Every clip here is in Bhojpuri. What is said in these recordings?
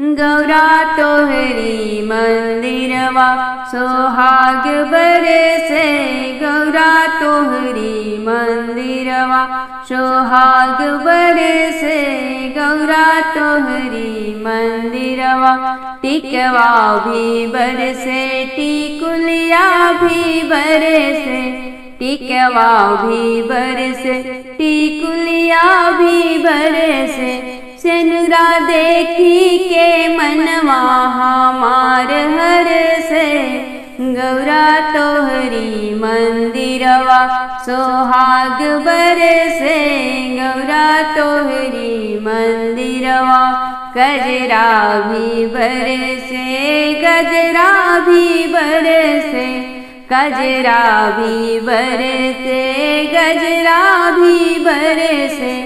गौरा तोहरी मंदिरवा सोहाग बरसे। गौरा तोहरी मंदिरवा सोहाग बरसे। गौरा तोहरी मंदिरवा टिकवा भी बरसे, टिकुलिया भी बरसे। टिकवा भी बरसे, टिकुलिया भी बरसे। सेनुरा देखी के मनवा हमार हरसे। गौरा तोहरी मंदिरवा सोहाग बरसे। गौरा तोहरी मंदिरवा गजरा भी बरसे। गजरा भी बरसे, गजरा भी बरसे, गजरा भी बरसे।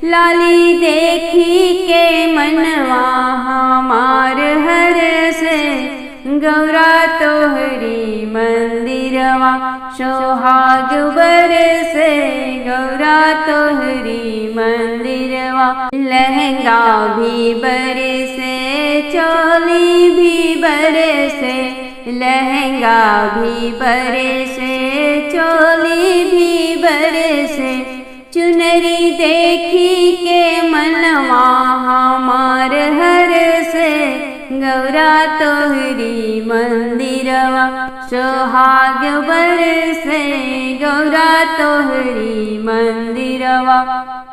लाली देखी के मनवा हमार हरसे। गौरा तोहरी मंदिरवा सोहाग बरसे। गौरा तोहरी मंदिरवा लहंगा भी बरसे, चोली भी बरसे। लहंगा भी बरसे, चोली भी बरसे। चुनरी देखी के मनवा हमार हरसे। गौरा तोहरी मंदिरवा सोहाग बरसे। गौरा तोहरी मंदिरवा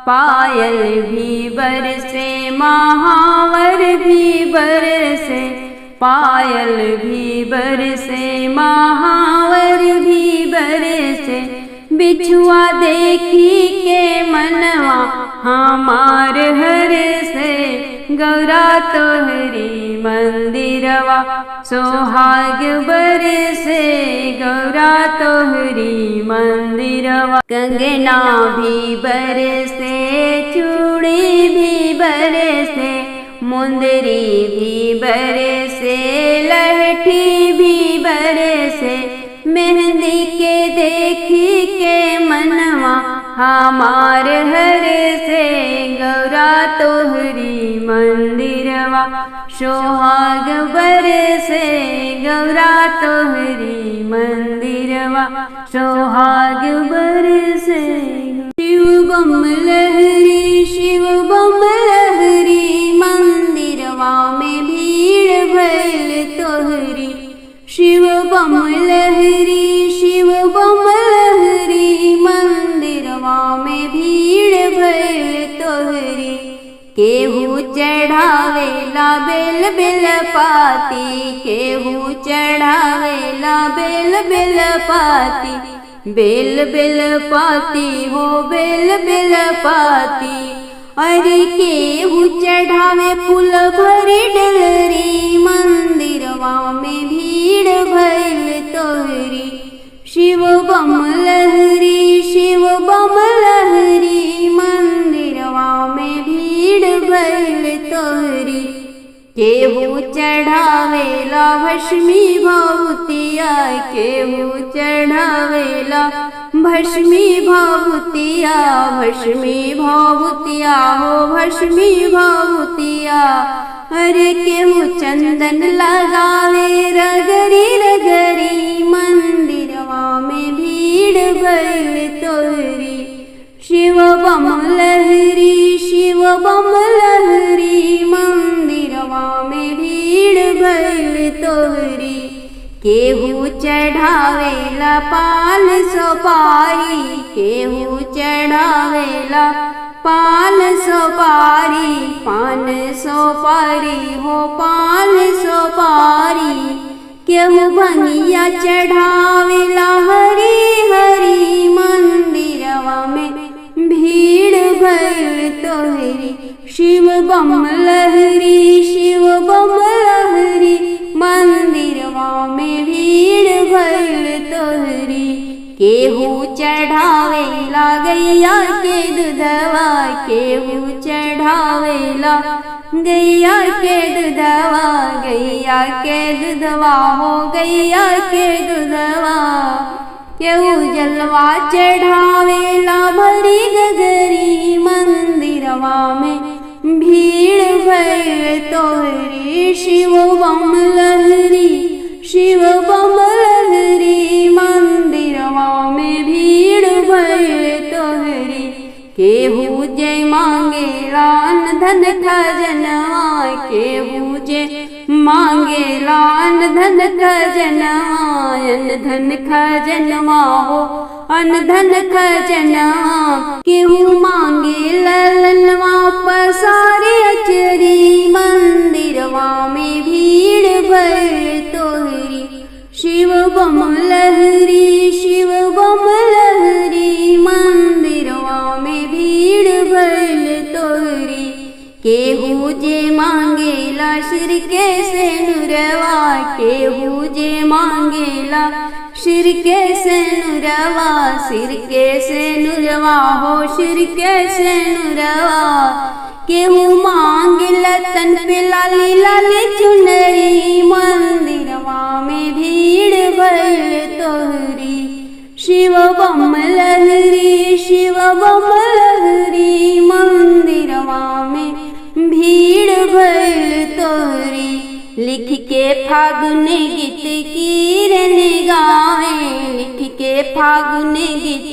पायल भी बरसे, महावर भी बरसे। पायल भी बरसे, महावर भी बरसे। बिछुआ देखी के मनवा हमार हरसे। गौरा तोहरी मंदिरवा सोहाग बरसे। गौरा तोहरी मंदिरवा कंगना भी बरसे, चूड़ी भी बरसे। मुंदरी भी बरसे, लहठी भी बरसे। मेहंदी के देखी के मनवा हमार हरसे। गौरा तोहरी मंदिरवा सोहाग बरसे। गौरा तोहरी मंदिरवा सोहाग बरसे। शिव बम लहरी, शिव बम लहरी। मंदिरवा में भीड़ भइल तोहरी। शिव बम लहरी, शिव बम लहरी। मंदिरवा में भीड़ भइल तोहरी। केहू चढ़ावेला बेल बेल पाती। केहू चढ़ावेला बेल बेल पाती। बेल बेल पाती हो बेल बेल पाती। अरे केहू चढ़ावे फूल भरी डलरी। मंदिरवा में भीड़ भइल तोहरी। शिव बम लहरी, शिव बम लहरी। मंदिरवा में भीड़ भइल तोहरी। केहू चढ़ावेला भस्मी भभूतिया। केहू चढ़ावेला भस्मी भभूतिया। भस्मी भभूतिया हो भस्मी भभूतिया। अरे केहू चंदन लगावे रगरी रगरी। मंदिरवा में भीड़ भइल तोहरी। शिव बम लहरी, शिव बम लहरी। मंदिरवा में भीड़ भइल तोहरी। केहू चढ़ावेला पान सुपारी। केहू चढ़ावेला पान सुपारी। पान सुपारी हो पान सुपारी। केहू भंगिया चढ़ावेला हरी हरी। मंदिरवा में भीड़ भइल तोहरी। शिव बम लहरी, शिव बम लहरी। मंदिरवा में भीड़ भइल तोहरी। केहू चढ़ावेला गैया के दूधवा। केहू चढ़ावेला गैया के दूधवा। गैया के दूधवा हो गैया के दूधवा। केहू जलवा चढ़ावेला भरी गगरी। मंदिरवा में भीड़ भइल तोहरी शिव बम लहरी, शिव बम लहरी मंदिरवा में भीड़ भइल तोहरी। केहू जे मांगेला अन्न धन खजनवा, केहू जे मांगेला अन्न धन खजनवा, अन्न धन खजनवा हो अन्न धन खजनवा। केहू मांगे ललनवा पसारे अचरी, मंदिरवा में भीड़ भइल तोहरी। शिव बम लहरी, शिव बम लहरी मंदिरवा में भीड़ भइल तोहरी। केहू जे मांगेला सिर के सेनुरवा, केहू जे मांगेला सिर के सेनुरवा, सिर के सेनुरवा हो सिर के सेनुरवा। केहू मांगेला तन पे लाली लाली चुनरी, मंदिरवा में भीड़ भइल तोहरी। शिव बम लहरी, शिव बम लहरी मंदिरवा में भीड़ भइल तोहरी। लिख के फागुन गीत कीरन गावे, लिख के फागुन गीत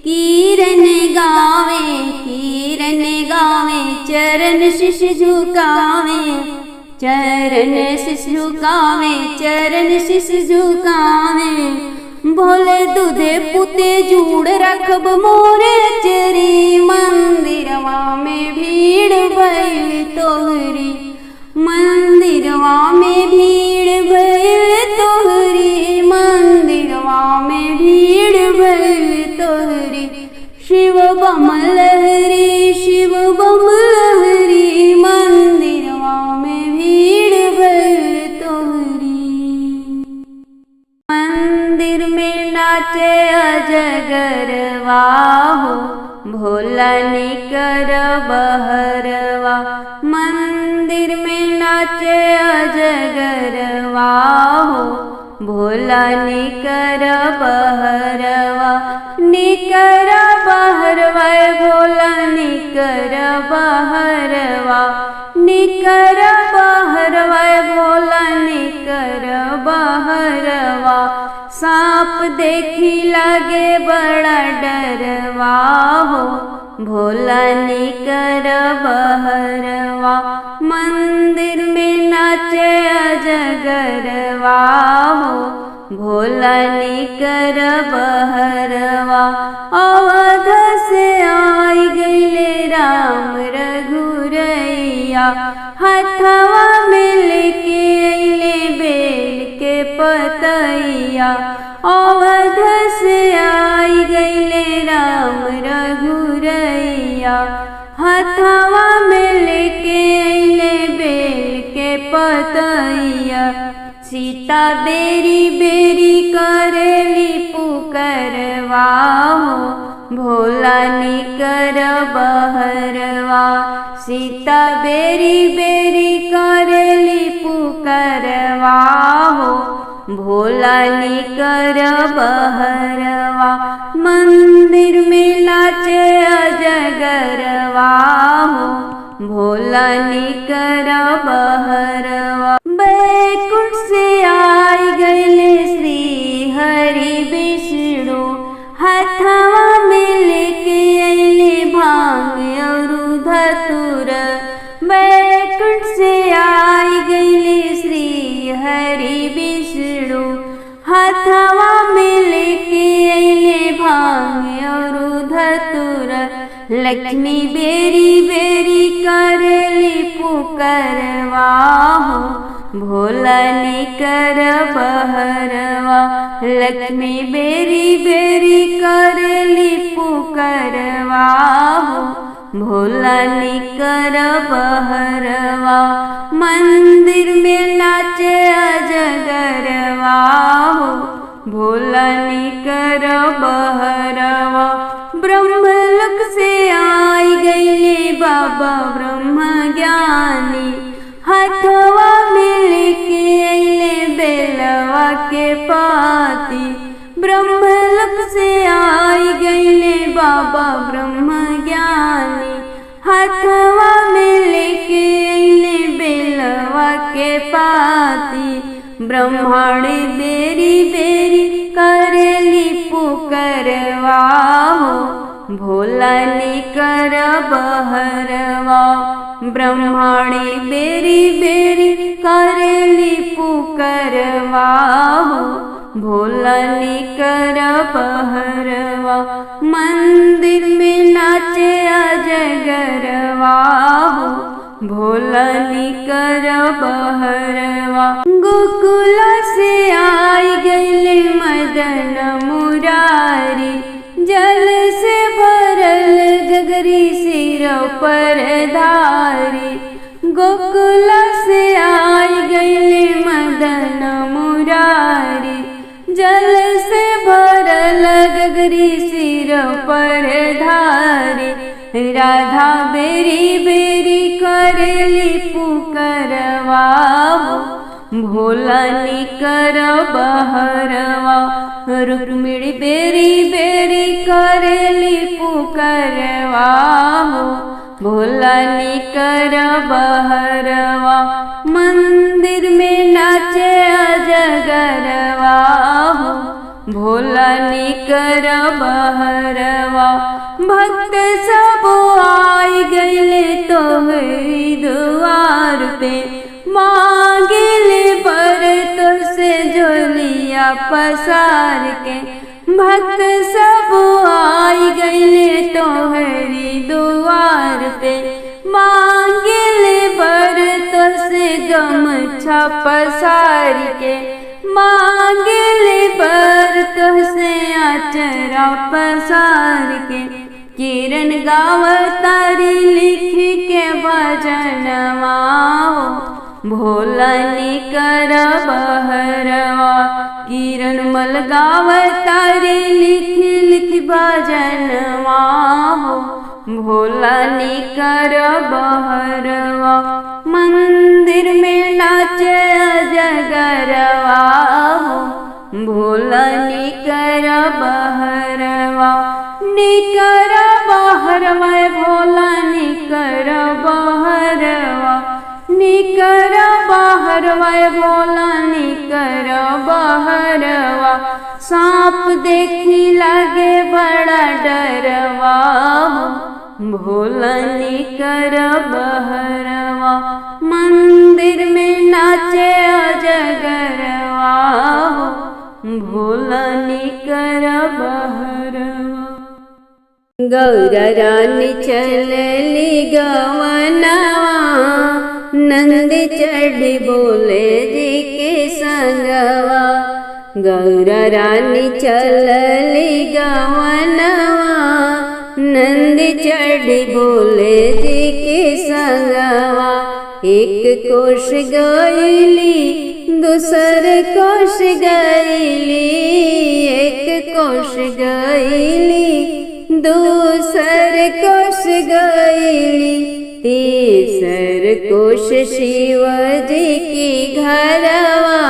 कीरन गावे, कीरन गावे चरण शीश झुकावे, चरण शीश झुकावे, चरण शीश झुकावे। भोले दूधे पुते जूड़ रखब मोरे चरी, मंदिरवा में भीड़ भइल तोहरी। मंदिरवा में भीड़ भइल तोहरी, मंदिरवा में भीड़ भइल तोहरी। शिव बम लहरी, शिव बम लहरी मंदिरवा में भीड़ भइल तोहरी। मंदिर में नाचे अजगरवा हो, भोला निकर बहरवा। मंदिर में नाचे अजगरवा हो, भोला निकर बहरवा। निकर बहरवा भोला निकर बहरवा, निकर बहरवा भोला निकर बहरवा। सांप देखी लागे बड़ा डरवा हो, भोला निकर बहरवा। मंदिर में नाचे अजगरवा हो, भोला निकर बहरवा। अवध से आई गईले राम रघुरैया, हथवा में लेके अइले बेल के पतैया। अवध से आई गईले राम रघुरैया, हथवा में लेके अइले बेल के पतैया। सीता बेरी बेरी करेली पुकरवा हो, भोला निकर बहरवा। सीता बेरी बेरी करेली पुकरवा हो, भोला निकर बहरवा। मंदिर में नाचे अजगरवा हो, भोला निकर बहरवा। बैकुंठ से आई गईले श्री हरि विष्णु, हथवा में लेके अइले भांग और धतूर। बैकुंठ से आई गईले श्री हरि विष्णु, हथवा में लेके अइले भांग और धतूर। लक्ष्मी बेरी बेरी करेली पुकरवा हो, भोला निकर बहरवा। लक्ष्मी बेरी बेरी करेली पुकरवा हो, भोला निकर बहरवा। मंदिर में नाचे अजगरवा हो, भोला निकर बहरवा। ब्रह्मलोक से आई गईले बाबा ब्रह्म ज्ञानी, हथवा में लेके अइले बेलवा के पाती। ब्रह्मलोक से आई गईले बाबा ब्रह्म ज्ञानी, हाथवा में लेके अइले बेलवा के पाती, ब्रह्माणी बेरी बेरी करेली पुकरवा हो, भोला निकर बहरवा। ब्रह्माणी बेरी बेरी करेली पुकरवा हो, भोला निकर बहरवा। मंदिर में नाचे अजगरवा हो, भोला निकर बहरवा। गोकुल से आई गइले मदन मुरारी, जल से भरल गगरी सिर पर धारी। गोकुल से आई गइले मदन मुरारी, जल से भरल गगरी सिर पर धारी। राधा बेरी बेरी करेली पुकरवा हो, भोला निकर बहरवा। रुक्मिणी बेरी बेरी करेली पुकरवा हो, भोला निकर बहरवा। मंदिर में नाचे अजगरवा हो, भोला निकर बहरवा। भक्त सब आई गइले तोहरी दुआर पे, मांगिले बर तो से झोलिया पसार के। भक्त सब आई गइले तोहरी दुआर पे, मांगिले बर तो से गमछा पसार के। मांगिले बर तो से आचरा पसार के। किरण गावतारी लिख के भजनवा हो, भोला निकर बहरवा। किरण मल गावतारी लिख लिख भजनवा हो, भोला निकर बहरवा। मंदिर में नाचे अजगरवा हो, भोला निकर बहरवा। निकर बहरवा भोला निकर बहरवा, निकर बहरवा भोला निकर बहरवा। सांप देखी लागे बड़ा डरवा हो, भोला निकर बहरवा। मंदिर में नाचे अजगरवा हो, भोला निकर बहरवा। गौरा रानी चलली गवनवा, नंद चढ़ी बोले जी के संगवा। गौरा रानी चलली गवनवा, नंद चढ़ी बोले जी के संगवा। एक कोश गईली दूसर कोश गईली, एक कोश गईली दूसर कोश गईली। तीसर कोश शिव जी की घरवा,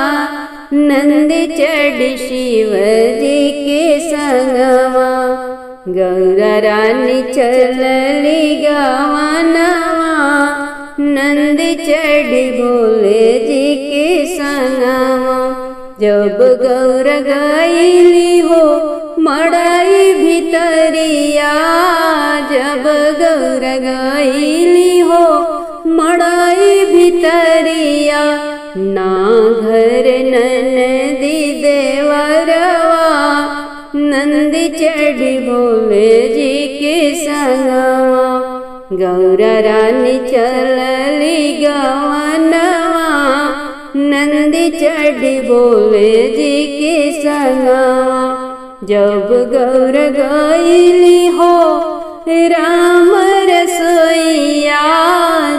नंद चढ़ शिव जी के संगवा। गौरा रानी चलली गवनवा, नंद चढ़ भोले जी के संगवा। जब गौर गईली हो मड़ई भितरिया, जब गौर गईली हो मड़ई भितरिया। ना घर ननदी देवरवा, नंद चढ़ भोले जी के संगवा। गौरा रानी चलली गवनवा, नंद चढ़ भोले जी के संगवा। जब गौर गईली हो राम रसोईया,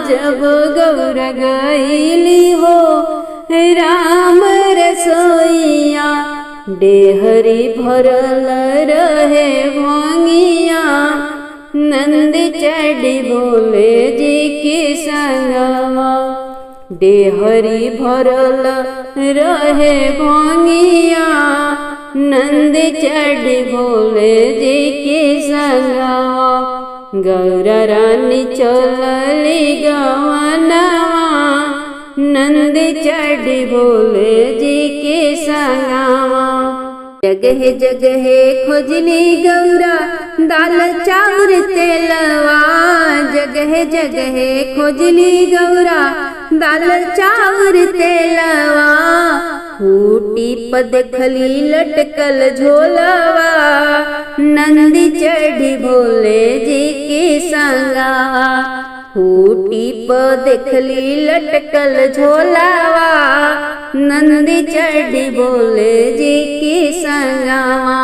जब गौर गईली हो राम रसोईया। डेहरी भरल रहे भंगिया, नंद चढ़ भोले जी के संगवा। डेहरी भरल रहे भंगिया, नंद चढ़ भोले जी के संगवा। गौरा रानी चलली गवनवा नंद चढ़ी भोले जी के संगवा। जगह जगह खोजली गौरा दाल चाउर तेलवा, जगह जगह खोजली गौरा दाल चाउर तेलवा। खूटी पर देखली लटकल झोलवा नंदी चढ़ी भोले जी के संगवा। खूटी पर देखली लटकल झोलवा नंदी चढ़ी भोले जी के संगवा।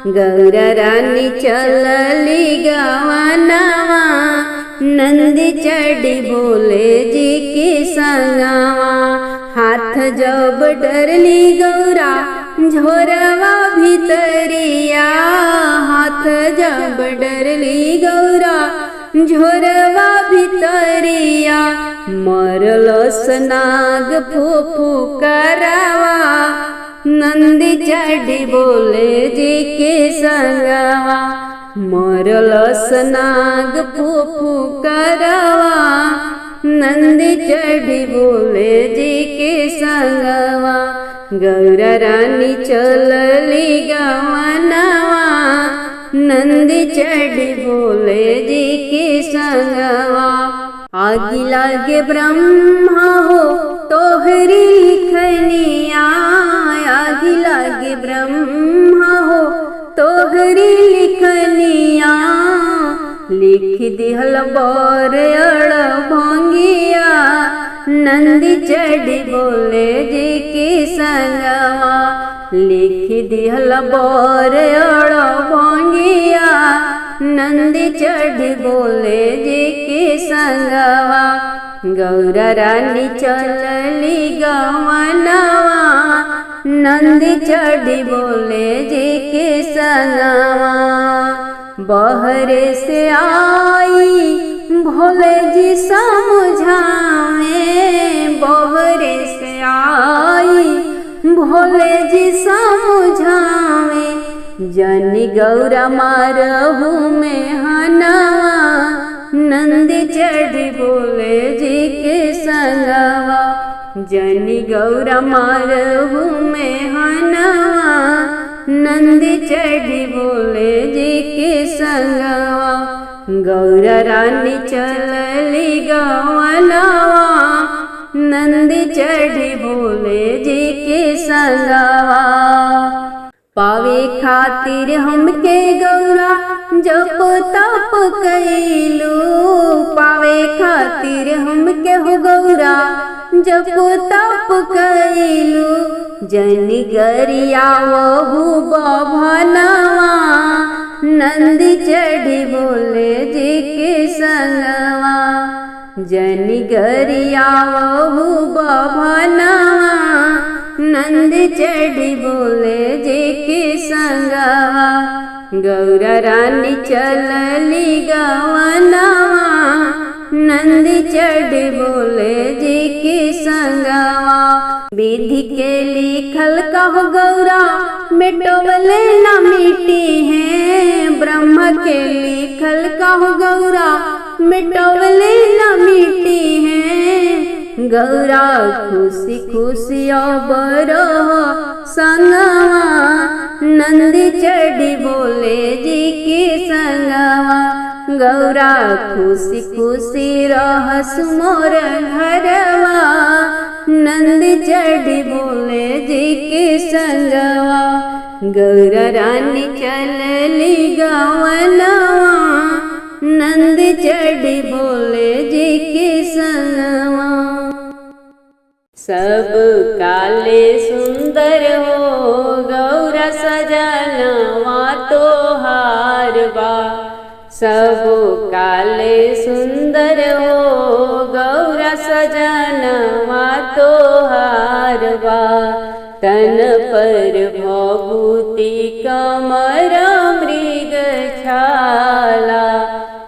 गौरा रानी चलली गवनवा नंदी चढ़ी भोले जी के संगवा। हाथ जब डरली गौरा झोरवा भीतरिया, हाथ जब डरली गौरा झोरवा भीतरिया। मरल स्नाग फूफू करवा नंदी चढ़ी भोले जी के संगवा। मरल स्नाग फूफू करवा नंदी चढ़ी भोले जी के संगवा। गौरा रानी चलली गवनवा नंदी चढ़ी भोले जी के संगवा। आगी लागे ब्रह्मा हो तोहरी लिखनिया, आगी लागे ब्रह्मा हो तोहरी लिखनिया। लिख दिहल बर भंगिया नंदी चढ़ी भोले जी के संगवा। लिख दिहल बर भंगिया नंदी चढ़ी भोले जी के संगवा। गौरा रानी चलली गवनवा नंदी चढ़ी भोले जी के संगवा। बहरे से आई भोले जी समझावे, बहरे से आई भोले जी समझावे। जनी गौरा मारहू में हनवा नंदी चढ़ी भोले जी के संगवा। जनी गौरा मारहू में हनवा नंदी चढ़ी भोले जी के संगवा। गौरा रानी चलली गवनवा नंदी चढ़ी भोले जी के संगवा। पावे खातिर हमके गौरा जप तप कैलू, पावे खातिर हमके हो गौरा जप तप कैलू। जनी गरिया वहू बभनवा नंदी चढ़ी भोले जी के संगवा। जनी गरिया वहू बभनवा नंदी चढ़ी भोले जी के संगवा। गौरा रानी चलली गवनवा नंदी चढ़ी भोले जी के संगवा। विधि के लिखल कहो गौरा मिटवले न मिटी है, ब्रह्म के लिखल कहो गौरा मिटवले न मिटी है। गौरा खुशी खुशी अबर संगवा नंदी चढ़ी भोले जी के संगवा। गौरा खुशी खुशी रहस मोर घरवा नंदी चढ़ी भोले जी के संगवा। गौरा रानी चलली गवनवा नंदी चढ़ी भोले जी के संगवा। सब काले सुंदर हो गौरा सजनवा तोहार बा। सब काले सुंदर हो गौरा सजनवा तोहार बा। तन पर भभूति कमर मृग छाला,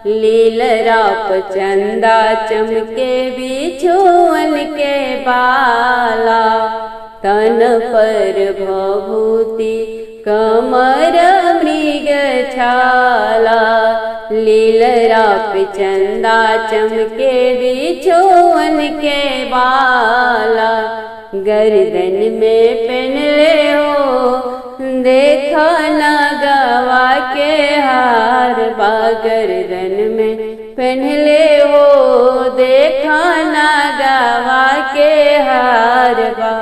लीलराप चंदा चमके बिछुअन के बाला। तन पर भभूति कमर मृग छाला, लीलराप पे चंदा चमके बिछुअन के बाला, गर्दन में पहनले हो देखा ना गवा के हार बा, गर्दन में पहनले हो देखा ना गवा के हार बा।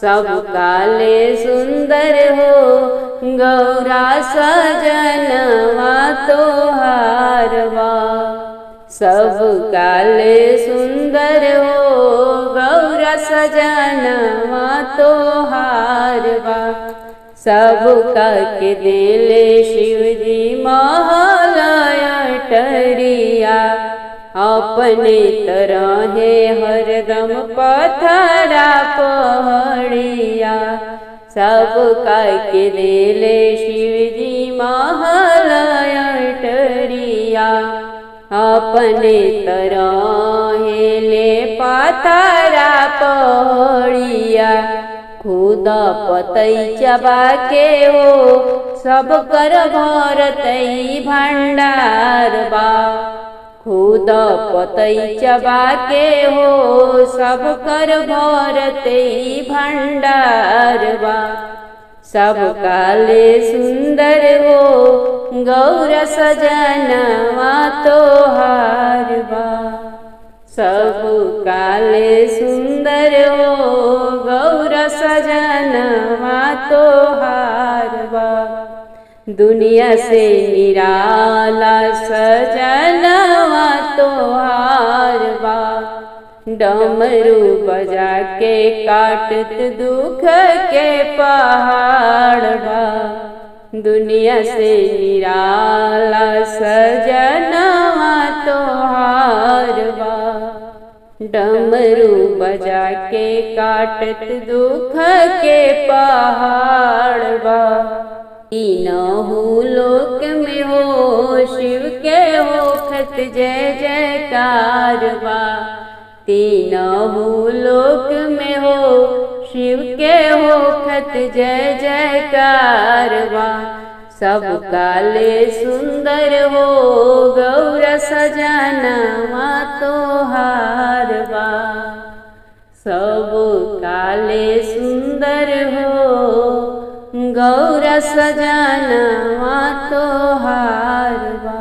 सब काले सुंदर हो गौरा सजनवा तोहार बा, सब काले सुंदर हो गौरा सजनवा तोहार बा। सब के दिले शिवजी महल अटरिया, अपने तरह हरदम पथरा पहाड़िया। सब के दिले शिवजी महल अटरिया, अपने तरह ले पथरा पहाड़िया। खुदा पतई चबा के हो सब कर भरतई भंडार बा, खुदा पतई चबा के हो सब कर भरतई भंडार बा। सब काले सुंदर हो गौरा सजनवा तोहार बा, सब काले सुंदर हो गौरा सजनवा तोहार बा। दुनिया से निराला सजनवा तोहार बा, डमरू बजा के काटत दुख के पहाड़ बा। दुनिया से निराला सजनवा तोहार बा, डमरू बजा के काटत दुख के पहाड़ बा। तीनों लोक में हो शिव के होखत जय जयकार बा, तीनों लोक में हो शिव के होखत जय जयकार बा। सब काले सुंदर हो गौरा सजनवा तोहार बा, सब काले सुंदर हो गौरा सजनवा तोहार बा।